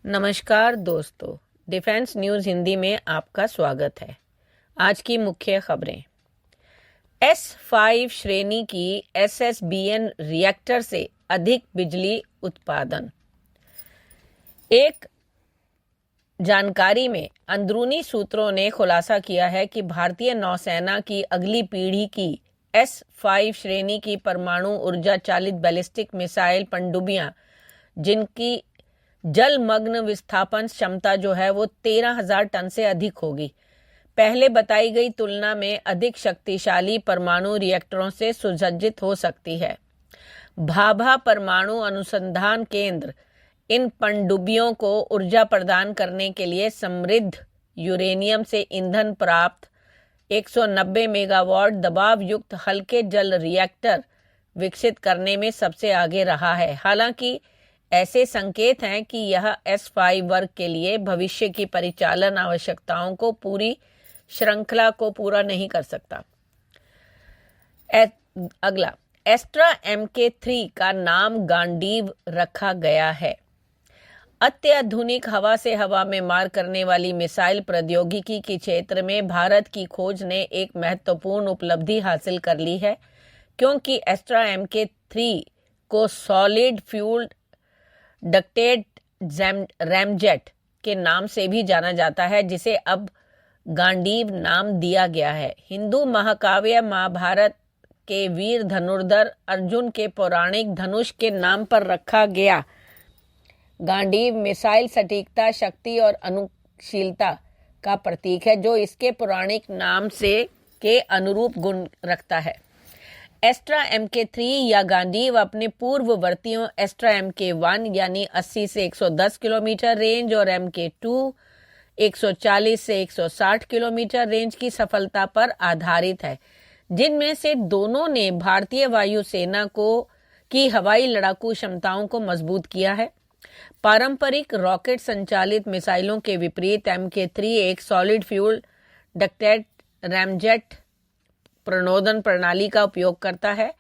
नमस्कार दोस्तों, defence news Hindi में आपका स्वागत है। आज की मुख्य खबरें। S5 श्रेणी की SSBN रिएक्टर से अधिक बिजली उत्पादन। एक जानकारी में अंदरूनी सूत्रों ने खुलासा किया है कि भारतीय नौसेना की अगली पीढ़ी की S5 श्रेणी की परमाणु ऊर्जा चालित बैलिस्टिक मिसाइल पनडुब्बियां, जिनकी जलमग्न विस्थापन क्षमता जो है वो 13,000 टन से अधिक होगी, पहले बताई गई तुलना में अधिक शक्तिशाली परमाणु रिएक्टरों से सुसज्जित हो सकती है। भाभा परमाणु अनुसंधान केंद्र इन पनडुब्बियों को ऊर्जा प्रदान करने के लिए समृद्ध यूरेनियम से ईंधन प्राप्त 190 मेगावाट दबाव युक्त हल्के जल रिएक्टर विकसित करने में सबसे आगे रहा है। हालांकि ऐसे संकेत हैं कि यह S5 वर्ग के लिए भविष्य की परिचालन आवश्यकताओं को पूरी श्रृंखला को पूरा नहीं कर सकता। अगला, एस्ट्रा MK3 का नाम गांडीव रखा गया है। अत्याधुनिक हवा से हवा में मार करने वाली मिसाइल प्रौद्योगिकी के क्षेत्र में भारत की खोज ने एक महत्वपूर्ण उपलब्धि हासिल कर ली है, क्योंकि एस्ट्रा MK3 को सॉलिड फ्यूल्ड डक्टेड रैमजेट के नाम से भी जाना जाता है, जिसे अब गांडीव नाम दिया गया है। हिंदू महाकाव्य महाभारत के वीर धनुर्धर अर्जुन के पौराणिक धनुष के नाम पर रखा गया गांडीव मिसाइल सटीकता, शक्ति और अनुशीलता का प्रतीक है, जो इसके पौराणिक नाम से के अनुरूप गुण रखता है। एस्ट्रा MK3 या गांडीव अपने पूर्ववर्तियों एस्ट्रा MK1 यानी 80 से 110 किलोमीटर रेंज और MK2 140 से 160 किलोमीटर रेंज की सफलता पर आधारित है, जिनमें से दोनों ने भारतीय वायुसेना की हवाई लड़ाकू क्षमताओं को मजबूत किया है। पारंपरिक रॉकेट संचालित मिसाइलों के विपरीत MK3 एक सॉलिड फ्यूल डक्टेड रैमजेट प्रणोदन प्रणाली का उपयोग करता है,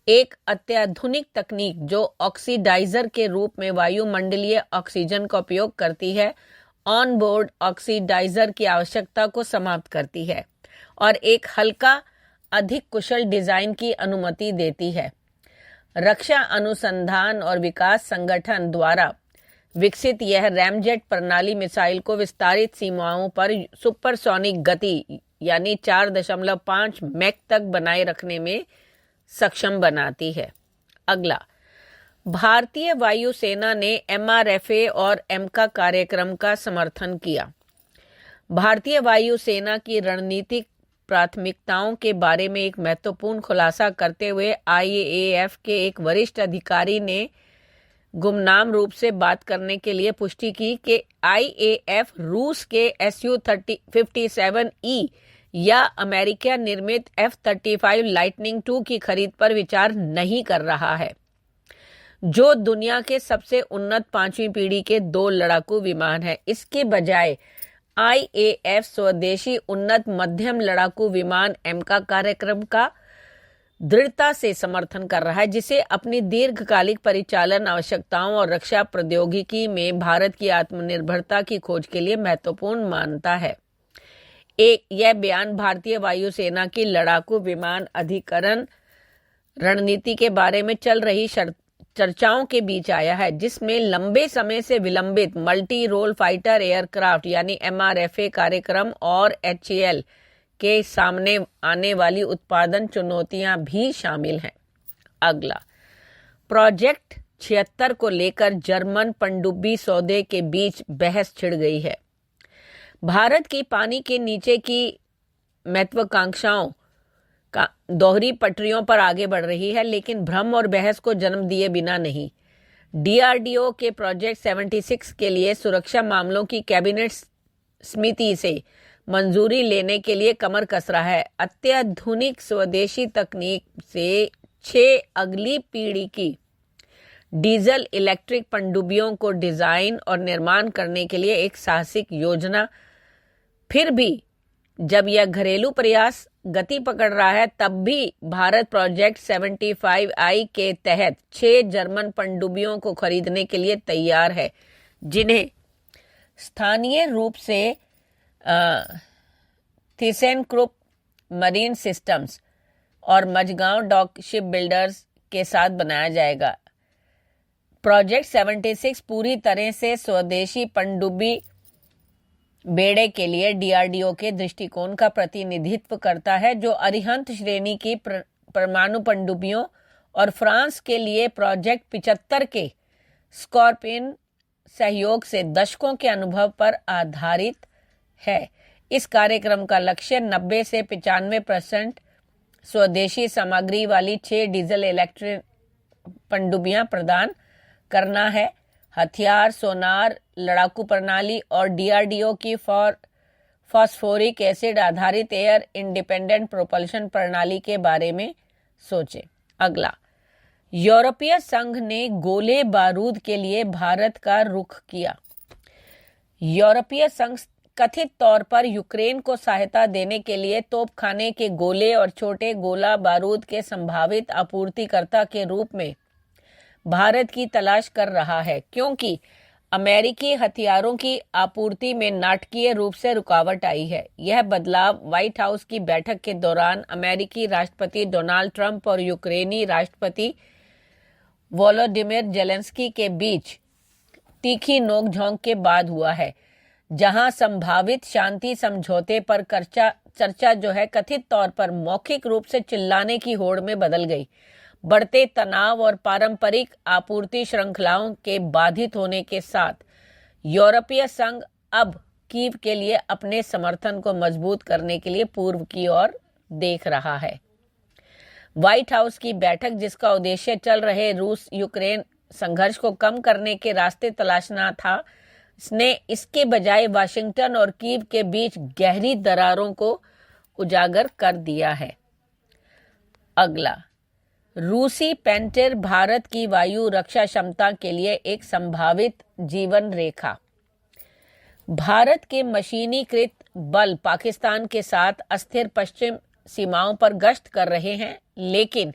एक अत्याधुनिक तकनीक जो ऑक्सीडाइजर के रूप में वायुमंडलीय ऑक्सीजन का उपयोग करती है, ऑन बोर्ड ऑक्सीडाइजर की आवश्यकता को समाप्त करती है और एक हल्का, अधिक कुशल डिजाइन की अनुमति देती है। रक्षा अनुसंधान और विकास संगठन द्वारा विकसित यह रैमजेट प्रणाली मिसाइल को विस्तारित सीमाओं पर सुपरसोनिक गति यानी 4.5 मैक तक बनाए रखने में सक्षम बनाती है। अगला, भारतीय वायुसेना ने MRFA और MCA कार्यक्रम का समर्थन किया। भारतीय वायुसेना की रणनीतिक प्राथमिकताओं के बारे में एक महत्वपूर्ण खुलासा करते हुए IAF के एक वरिष्ठ अधिकारी ने गुमनाम रूप से बात करने के लिए पुष्टि की कि IAF रूस के Su-57E या अमेरिका निर्मित F-35 लाइटनिंग II की खरीद पर विचार नहीं कर रहा है, जो दुनिया के सबसे उन्नत 5वीं पीढ़ी के 2 लड़ाकू विमान है। इसके बजाय IAF स्वदेशी उन्नत मध्यम लड़ाकू विमान MCA कार्यक्रम का दृढ़ता से समर्थन कर रहा है, जिसे अपनी दीर्घकालिक परिचालन आवश्यकताओं और रक्षा प्रौद्योगिकी में भारत की आत्मनिर्भरता की खोज के लिए महत्वपूर्ण मानता है। यह बयान भारतीय वायुसेना की लड़ाकू विमान अधिकरण रणनीति के बारे में चल रही चर्चाओं के बीच आया है, जिसमें लंबे समय से विलंबित मल्टी रोल फाइटर एयरक्राफ्ट यानी MRFA कार्यक्रम और HAL के सामने आने वाली उत्पादन चुनौतियां भी शामिल हैं। अगला, प्रोजेक्ट 76 को लेकर जर्मन पनडुब्बी सौदे के बीच बहस छिड़ गई है। भारत की पानी के नीचे की महत्वाकांक्षाओं का दोहरी पटरियों पर आगे बढ़ रही है, लेकिन भ्रम और बहस को जन्म दिए बिना नहीं। DRDO के प्रोजेक्ट 76 के लिए सुरक्षा मामलों की कैबिनेट समिति से मंजूरी लेने के लिए कमर कस रहा है। अत्याधुनिक स्वदेशी तकनीक से 6 अगली पीढ़ी की डीजल इलेक्ट्रिक पनडुब्बियों को डिजाइन और निर्माण करने के लिए एक साहसिक योजना। फिर भी जब यह घरेलू प्रयास गति पकड़ रहा है, तब भी भारत प्रोजेक्ट 75I के तहत 6 जर्मन पनडुब्बियों को खरीदने के लिए तैयार है, जिन्हें स्थानीय रूप से थीसेनक्रुप मरीन सिस्टम्स और मझगांव डॉक शिप बिल्डर्स के साथ बनाया जाएगा। प्रोजेक्ट 76 पूरी तरह से स्वदेशी पनडुब्बी बेड़े के लिए डीआरडीओ के दृष्टिकोण का प्रतिनिधित्व करता है, जो अरिहंत श्रेणी की परमाणु पनडुब्बियों और फ्रांस के लिए प्रोजेक्ट 75 के स्कॉर्पियन सहयोग से दशकों के अनुभव पर आधारित है। इस कार्यक्रम का लक्ष्य 90 से 95% स्वदेशी सामग्री वाली 6 डीजल इलेक्ट्रिक पनडुब्बियां प्रदान करना है। हथियार, सोनार, लड़ाकू प्रणाली और डीआरडीओ की फॉस्फोरिक एसिड आधारित एयर इंडिपेंडेंट प्रोपल्शन प्रणाली के बारे में सोचें। अगला, यूरोपीय संघ ने गोले बारूद के लिए भारत का रुख किया। यूरोपीय संघ कथित तौर पर यूक्रेन को सहायता देने के लिए तोपखाने के गोले और छोटे गोला बारूद के संभावित आपूर्तिकर्ता के रूप में भारत की तलाश कर रहा है, क्योंकि अमेरिकी हथियारों की आपूर्ति में नाटकीय रूप से रुकावट आई है। यह बदलाव व्हाइट हाउस की बैठक के दौरान अमेरिकी राष्ट्रपति डोनाल्ड ट्रंप और यूक्रेनी राष्ट्रपति वोलोदिमिर जेलेंस्की के बीच तीखी नोकझोंक के बाद हुआ है, जहां संभावित शांति समझौते पर चर्चा जो है कथित तौर पर मौखिक रूप से चिल्लाने की होड़ में बदल गई। बढ़ते तनाव और पारंपरिक आपूर्ति श्रृंखलाओं के बाधित होने के साथ यूरोपीय संघ अब कीव के लिए अपने समर्थन को मजबूत करने के लिए पूर्व की ओर देख रहा है। व्हाइट हाउस की बैठक, जिसका उद्देश्य चल रहे रूस यूक्रेन संघर्ष को कम करने के रास्ते तलाशना था, इसने इसके बजाय वाशिंगटन और कीव के बीच गहरी दरारों को उजागर कर दिया है। अगला, रूसी पेंटर भारत की वायु रक्षा क्षमता के लिए एक संभावित जीवन रेखा। भारत के मशीनीकृत बल पाकिस्तान के साथ अस्थिर पश्चिम सीमाओं पर गश्त कर रहे हैं, लेकिन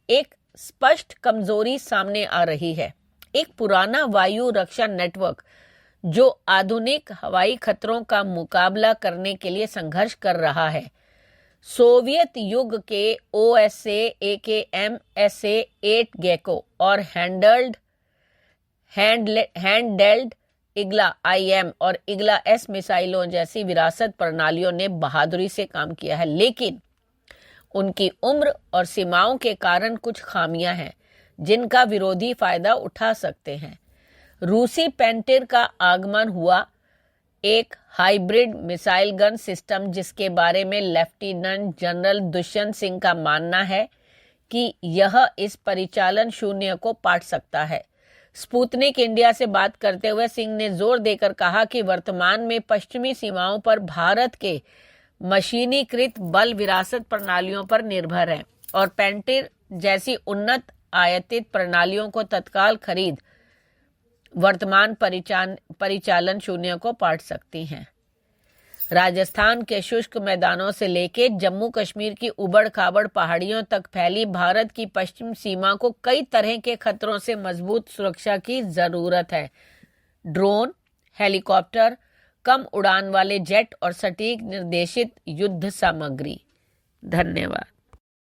एक स्पष्ट कमजोरी सामने आ रही है। एक पुराना वायु रक्षा नेटवर्क जो आधुनिक हवाई खतरों का मुकाबला करने के लिए संघर्ष कर रहा है। सोवियत युग के OSA AKM-SA-8 गेको और हैंडल्ड इग्ला IM और इग्ला S मिसाइलों जैसी विरासत प्रणालियों ने बहादुरी से काम किया है, लेकिन उनकी उम्र और सीमाओं के कारण कुछ खामियां हैं जिनका विरोधी फायदा उठा सकते हैं। रूसी पेंटिर का आगमन हुआ एक हाइब्रिड मिसाइल गन सिस्टम, जिसके बारे में लेफ्टिनेंट जनरल दुष्यंत सिंह का मानना है कि यह इस परिचालन शून्य को पाट सकता है। स्पुतनिक इंडिया से बात करते हुए सिंह ने जोर देकर कहा कि वर्तमान में पश्चिमी सीमाओं पर भारत के मशीनीकृत बल विरासत प्रणालियों पर निर्भर है और पेंटिर जैसी उन्नत आयातित प्रणालियों को तत्काल खरीद वर्तमान परिचालन शून्य को पाट सकती हैं। राजस्थान के शुष्क मैदानों से लेकर जम्मू कश्मीर की उबड़ खाबड़ पहाड़ियों तक फैली भारत की पश्चिम सीमा को कई तरह के खतरों से मजबूत सुरक्षा की जरूरत है। ड्रोन, हेलीकॉप्टर, कम उड़ान वाले जेट और सटीक निर्देशित युद्ध सामग्री। धन्यवाद।